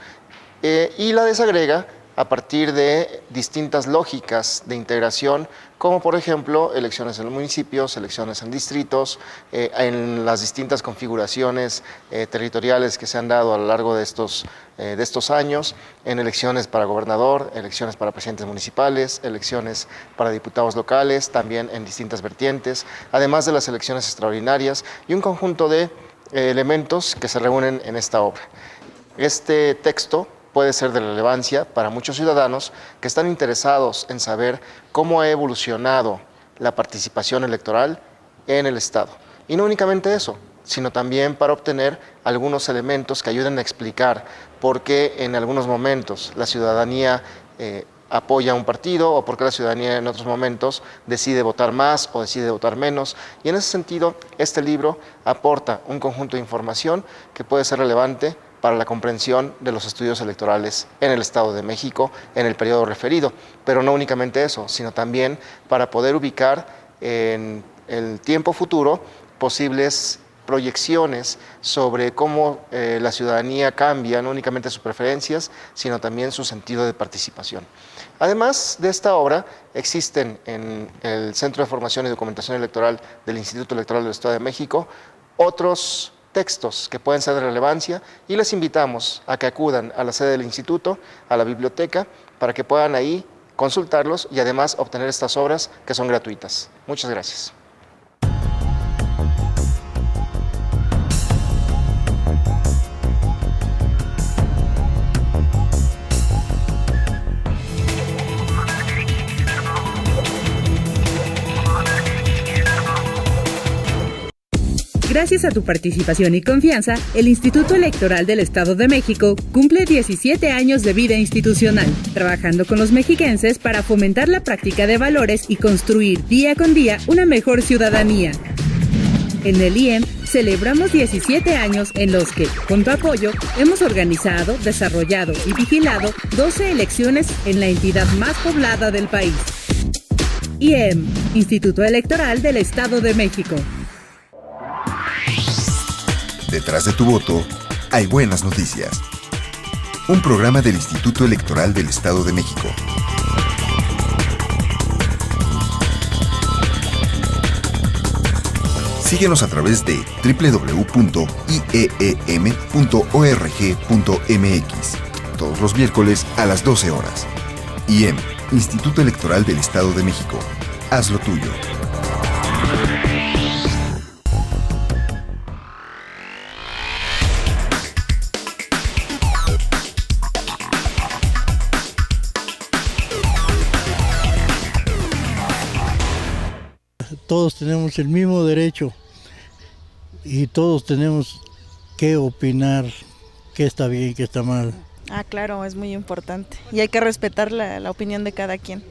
y la desagrega a partir de distintas lógicas de integración, como por ejemplo elecciones en los municipios, elecciones en distritos, en las distintas configuraciones territoriales que se han dado a lo largo de estos años, en elecciones para gobernador, elecciones para presidentes municipales, elecciones para diputados locales, también en distintas vertientes, además de las elecciones extraordinarias y un conjunto de elementos que se reúnen en esta obra. Este texto puede ser de relevancia para muchos ciudadanos que están interesados en saber cómo ha evolucionado la participación electoral en el Estado. Y no únicamente eso, sino también para obtener algunos elementos que ayuden a explicar por qué en algunos momentos la ciudadanía apoya a un partido o por qué la ciudadanía en otros momentos decide votar más o decide votar menos. Y en ese sentido, este libro aporta un conjunto de información que puede ser relevante para la comprensión de los estudios electorales en el Estado de México en el periodo referido. Pero no únicamente eso, sino también para poder ubicar en el tiempo futuro posibles proyecciones sobre cómo la ciudadanía cambia, no únicamente sus preferencias, sino también su sentido de participación. Además de esta obra, existen en el Centro de Formación y Documentación Electoral del Instituto Electoral del Estado de México otros textos que pueden ser de relevancia y les invitamos a que acudan a la sede del instituto, a la biblioteca, para que puedan ahí consultarlos y además obtener estas obras que son gratuitas. Muchas gracias. Gracias a tu participación y confianza, el Instituto Electoral del Estado de México cumple 17 años de vida institucional, trabajando con los mexiquenses para fomentar la práctica de valores y construir día con día una mejor ciudadanía. En el IEM celebramos 17 años en los que, con tu apoyo, hemos organizado, desarrollado y vigilado 12 elecciones en la entidad más poblada del país. IEM, Instituto Electoral del Estado de México. Detrás de tu voto, hay buenas noticias. Un programa del Instituto Electoral del Estado de México. Síguenos a través de www.ieem.org.mx, todos los miércoles a las 12 horas. IEM, Instituto Electoral del Estado de México. Haz lo tuyo. Todos tenemos el mismo derecho y todos tenemos que opinar qué está bien, qué está mal. Claro, es muy importante y hay que respetar la opinión de cada quien.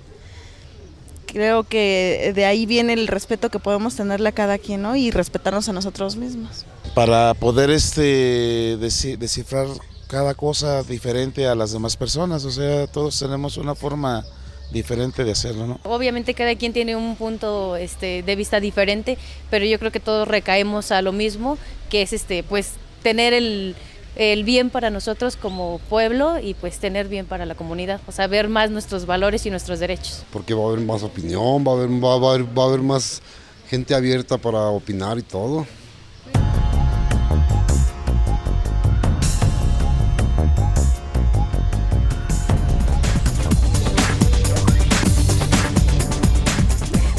Creo que de ahí viene el respeto que podemos tenerle a cada quien, ¿no? Y respetarnos a nosotros mismos. Para poder descifrar cada cosa diferente a las demás personas, o sea, todos tenemos una forma diferente de hacerlo, ¿no? Obviamente cada quien tiene un punto de vista diferente, pero yo creo que todos recaemos a lo mismo, que es pues tener el bien para nosotros como pueblo y pues tener bien para la comunidad, o sea, ver más nuestros valores y nuestros derechos. Porque va a haber más opinión, va a haber más gente abierta para opinar y todo.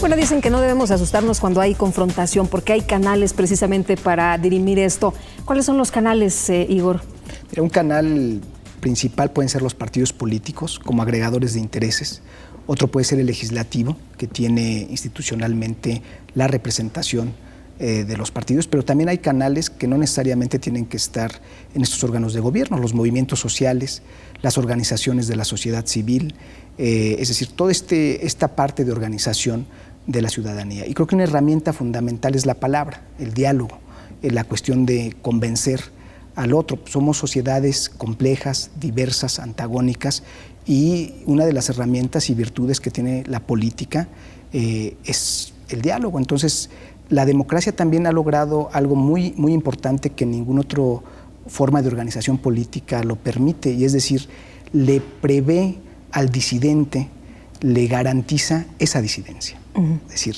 Bueno, dicen que no debemos asustarnos cuando hay confrontación, porque hay canales precisamente para dirimir esto. ¿Cuáles son los canales, Igor? Mira, un canal principal pueden ser los partidos políticos como agregadores de intereses. Otro puede ser el legislativo, que tiene institucionalmente la representación de los partidos, pero también hay canales que no necesariamente tienen que estar en estos órganos de gobierno, los movimientos sociales, las organizaciones de la sociedad civil, es decir, toda esta parte de organización de la ciudadanía. Y creo que una herramienta fundamental es la palabra, el diálogo, la cuestión de convencer al otro. Somos sociedades complejas, diversas, antagónicas, y una de las herramientas y virtudes que tiene la política es el diálogo. Entonces, la democracia también ha logrado algo muy, muy importante que ninguna otra forma de organización política lo permite, y es decir, le prevé al disidente, le garantiza esa disidencia. Es decir,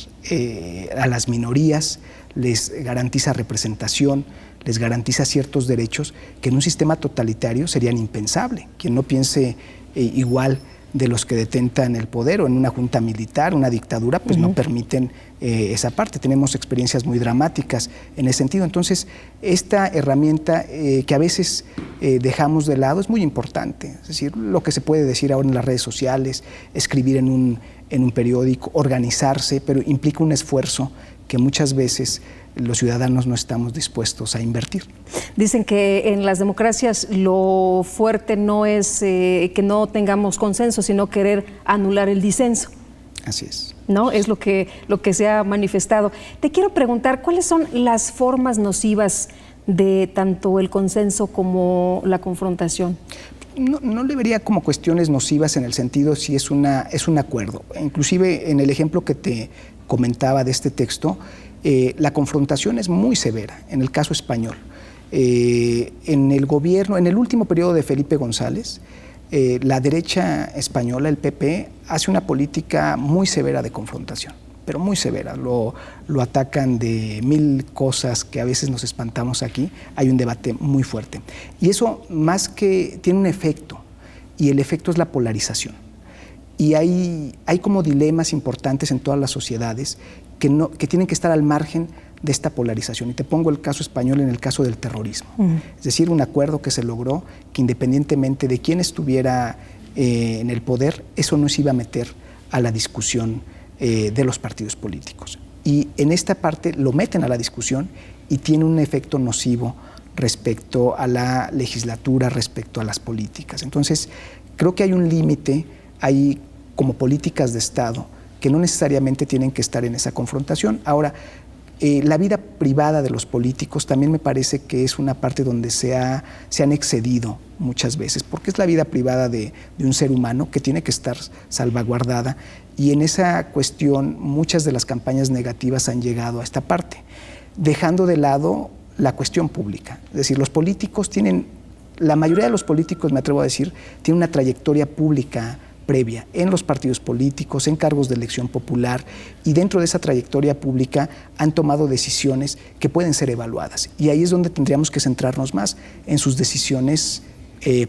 a las minorías les garantiza representación, les garantiza ciertos derechos que en un sistema totalitario serían impensables. Quien no piense igual de los que detentan el poder, o en una junta militar, una dictadura, pues no permiten esa parte. Tenemos experiencias muy dramáticas en ese sentido. Entonces, esta herramienta que a veces dejamos de lado es muy importante. Es decir, lo que se puede decir ahora en las redes sociales, escribir en un periódico, organizarse, pero implica un esfuerzo que muchas veces los ciudadanos no estamos dispuestos a invertir. Dicen que en las democracias lo fuerte no es que no tengamos consenso, sino querer anular el disenso. Así es. ¿No? Es lo que se ha manifestado. Te quiero preguntar, ¿cuáles son las formas nocivas de tanto el consenso como la confrontación? No le vería como cuestiones nocivas en el sentido si es un acuerdo. Inclusive en el ejemplo que te comentaba de este texto, la confrontación es muy severa en el caso español. En el gobierno, en el último periodo de Felipe González, la derecha española, el PP, hace una política muy severa de confrontación, pero muy severa. Lo atacan de 1000 cosas que a veces nos espantamos aquí. Hay un debate muy fuerte. Y eso más que tiene un efecto, y el efecto es la polarización. Y hay como dilemas importantes en todas las sociedades que tienen que estar al margen de esta polarización. Y te pongo el caso español en el caso del terrorismo. Es decir, un acuerdo que se logró que independientemente de quién estuviera en el poder, eso no se iba a meter a la discusión de los partidos políticos. Y en esta parte lo meten a la discusión y tiene un efecto nocivo respecto a la legislatura, respecto a las políticas. Entonces, creo que hay un límite, hay como políticas de Estado que no necesariamente tienen que estar en esa confrontación. Ahora, la vida privada de los políticos también me parece que es una parte donde se han excedido muchas veces, porque es la vida privada de un ser humano que tiene que estar salvaguardada, y en esa cuestión muchas de las campañas negativas han llegado a esta parte, dejando de lado la cuestión pública. Es decir, los políticos la mayoría de los políticos, me atrevo a decir, tienen una trayectoria pública previa en los partidos políticos, en cargos de elección popular, y dentro de esa trayectoria pública han tomado decisiones que pueden ser evaluadas. Y ahí es donde tendríamos que centrarnos más en sus decisiones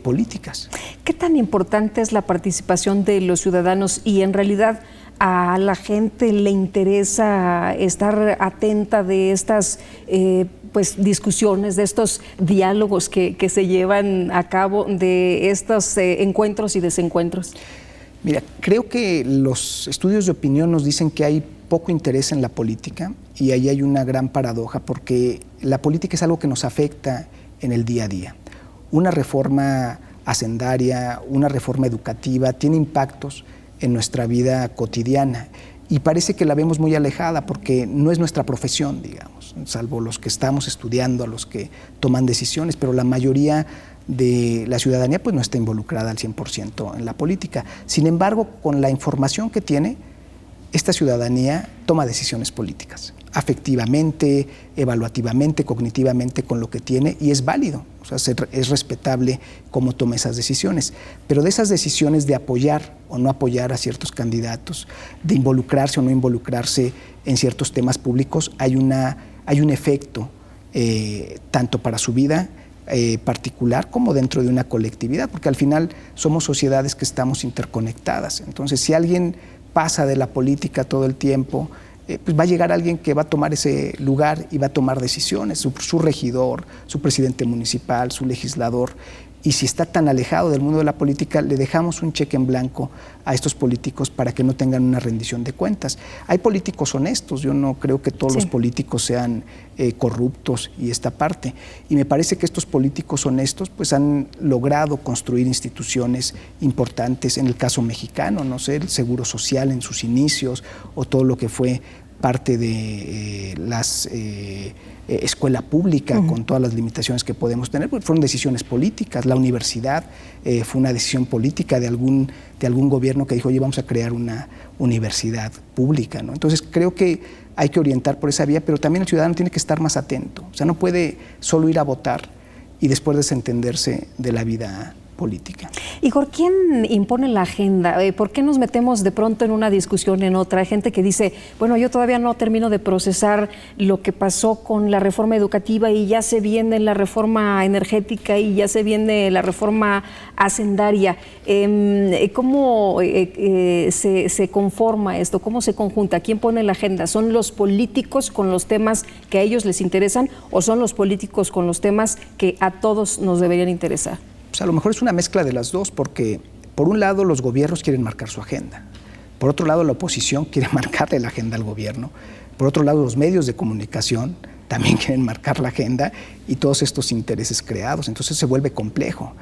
políticas. ¿Qué tan importante es la participación de los ciudadanos y en realidad a la gente le interesa estar atenta de estas discusiones, de estos diálogos que se llevan a cabo, de estos encuentros y desencuentros? Mira, creo que los estudios de opinión nos dicen que hay poco interés en la política, y ahí hay una gran paradoja, porque la política es algo que nos afecta en el día a día. Una reforma hacendaria, una reforma educativa tiene impactos en nuestra vida cotidiana, y parece que la vemos muy alejada porque no es nuestra profesión, digamos, salvo los que estamos estudiando, a los que toman decisiones, pero la mayoría de la ciudadanía pues no está involucrada al 100% en la política. Sin embargo, con la información que tiene, esta ciudadanía toma decisiones políticas, afectivamente, evaluativamente, cognitivamente, con lo que tiene, y es válido, o sea, es respetable cómo toma esas decisiones. Pero de esas decisiones de apoyar o no apoyar a ciertos candidatos, de involucrarse o no involucrarse en ciertos temas públicos, hay un efecto tanto para su vida particular como dentro de una colectividad, porque al final somos sociedades que estamos interconectadas. Entonces, si alguien pasa de la política todo el tiempo, pues va a llegar alguien que va a tomar ese lugar y va a tomar decisiones, su regidor, su presidente municipal, su legislador. Y si está tan alejado del mundo de la política, le dejamos un cheque en blanco a estos políticos para que no tengan una rendición de cuentas. Hay políticos honestos, yo no creo que todos los políticos sean corruptos y esta parte. Y me parece que estos políticos honestos pues han logrado construir instituciones importantes, en el caso mexicano, no sé, el Seguro Social en sus inicios, o todo lo que fue parte de las escuela pública, con todas las limitaciones que podemos tener, porque fueron decisiones políticas. La universidad fue una decisión política de algún gobierno que dijo, oye, vamos a crear una universidad pública, ¿no? Entonces creo que hay que orientar por esa vía, pero también el ciudadano tiene que estar más atento. O sea, no puede solo ir a votar y después desentenderse de la vida política. Igor, ¿quién impone la agenda? ¿Por qué nos metemos de pronto en una discusión en otra? Hay gente que dice, bueno, yo todavía no termino de procesar lo que pasó con la reforma educativa y ya se viene la reforma energética y ya se viene la reforma hacendaria. ¿Cómo se conforma esto? ¿Cómo se conjunta? ¿Quién pone la agenda? ¿Son los políticos con los temas que a ellos les interesan o son los políticos con los temas que a todos nos deberían interesar? Pues a lo mejor es una mezcla de las dos, porque por un lado los gobiernos quieren marcar su agenda, por otro lado la oposición quiere marcarle la agenda al gobierno, Por otro lado, los medios de comunicación también quieren marcar la agenda y todos estos intereses creados. Entonces se vuelve complejo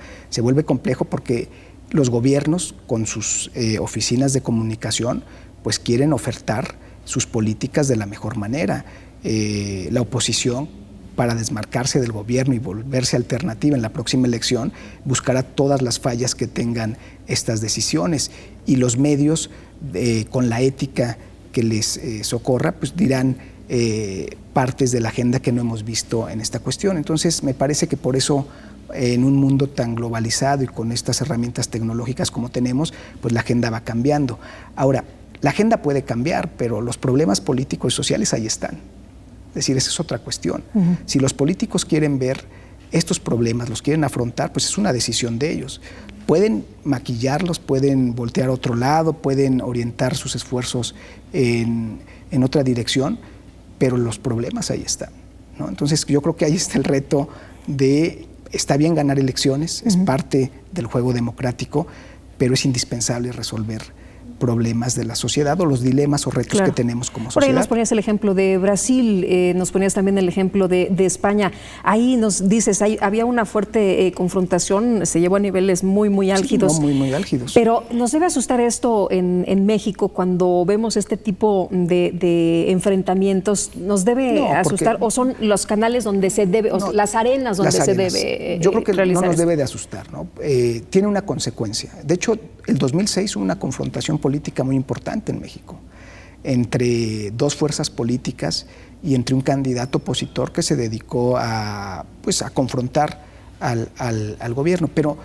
porque los gobiernos con sus oficinas de comunicación pues quieren ofertar sus políticas de la mejor manera. La oposición, para desmarcarse del gobierno y volverse alternativa en la próxima elección, buscará todas las fallas que tengan estas decisiones, y los medios, con la ética que les socorra, pues dirán partes de la agenda que no hemos visto en esta cuestión. Entonces me parece que por eso, en un mundo tan globalizado y con estas herramientas tecnológicas como tenemos, pues la agenda va cambiando. Ahora, la agenda puede cambiar, pero los problemas políticos y sociales ahí están. Es decir, esa es otra cuestión. Si los políticos quieren ver estos problemas, los quieren afrontar, pues es una decisión de ellos. Pueden maquillarlos, pueden voltear a otro lado, pueden orientar sus esfuerzos en otra dirección, pero los problemas ahí están, ¿no? Entonces yo creo que ahí está el reto de, está bien ganar elecciones, es parte del juego democrático, pero es indispensable resolver problemas de la sociedad o los dilemas o retos que tenemos como sociedad. Por ahí nos ponías el ejemplo de Brasil, nos ponías también el ejemplo de España. Ahí nos dices, había una fuerte confrontación, se llevó a niveles muy álgidos. Sí, muy álgidos. Pero ¿nos debe asustar esto en México cuando vemos este tipo de enfrentamientos? ¿Nos debe asustar o son los canales donde se debe, o las arenas donde se debe Yo creo que realizar no nos esto? debe de asustar, ¿no? Tiene una consecuencia. De hecho, el 2006 hubo una confrontación política muy importante en México, entre dos fuerzas políticas y entre un candidato opositor que se dedicó a confrontar al gobierno, pero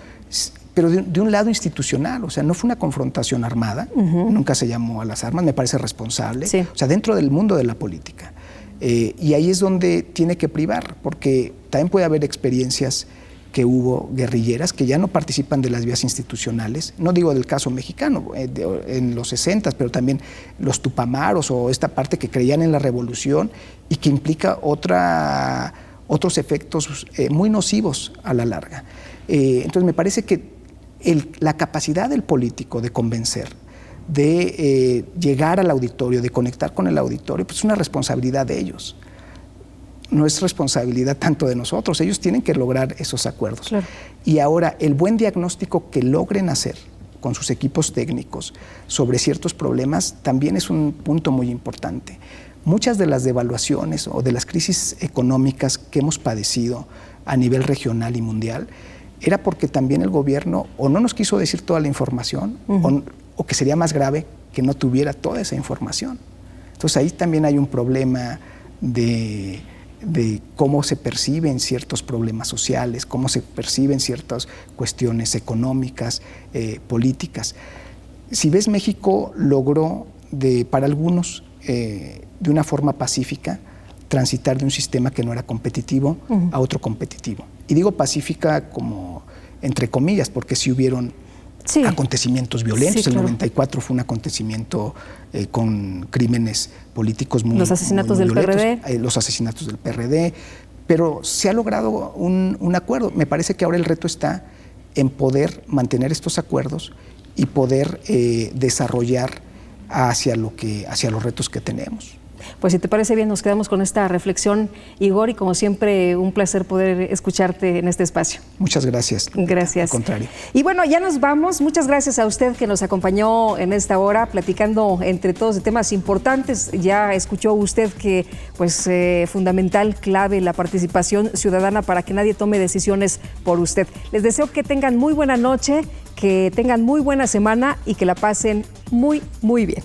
de un lado institucional, o sea, no fue una confrontación armada, nunca se llamó a las armas, me parece responsable, o sea, dentro del mundo de la política. Y ahí es donde tiene que privar, porque también puede haber experiencias que hubo guerrilleras que ya no participan de las vías institucionales, no digo del caso mexicano, en los 60, pero también los tupamaros o esta parte que creían en la revolución y que implica otros efectos muy nocivos a la larga. Entonces me parece que la capacidad del político de convencer, de llegar al auditorio, de conectar con el auditorio, pues es una responsabilidad de ellos. No es responsabilidad tanto de nosotros, ellos tienen que lograr esos acuerdos. Claro. Y ahora, el buen diagnóstico que logren hacer con sus equipos técnicos sobre ciertos problemas también es un punto muy importante. Muchas de las devaluaciones o de las crisis económicas que hemos padecido a nivel regional y mundial era porque también el gobierno o no nos quiso decir toda la información o que sería más grave que no tuviera toda esa información. Entonces ahí también hay un problema de cómo se perciben ciertos problemas sociales, cómo se perciben ciertas cuestiones económicas, políticas. Si ves, México logró, para algunos, de una forma pacífica, transitar de un sistema que no era competitivo a otro competitivo. Y digo pacífica como entre comillas, porque sí hubieron acontecimientos violentos. El 94 fue un acontecimiento con crímenes políticos muy violentos. Los asesinatos del PRD. Los asesinatos del PRD. Pero se ha logrado un acuerdo. Me parece que ahora el reto está en poder mantener estos acuerdos y poder desarrollar hacia los retos que tenemos. Pues si te parece bien, nos quedamos con esta reflexión, Igor, y como siempre, un placer poder escucharte en este espacio. Muchas gracias. Gracias. Al contrario. Y bueno, ya nos vamos. Muchas gracias a usted que nos acompañó en esta hora, platicando entre todos de temas importantes. Ya escuchó usted que, pues, fundamental, clave, la participación ciudadana para que nadie tome decisiones por usted. Les deseo que tengan muy buena noche, que tengan muy buena semana y que la pasen muy bien.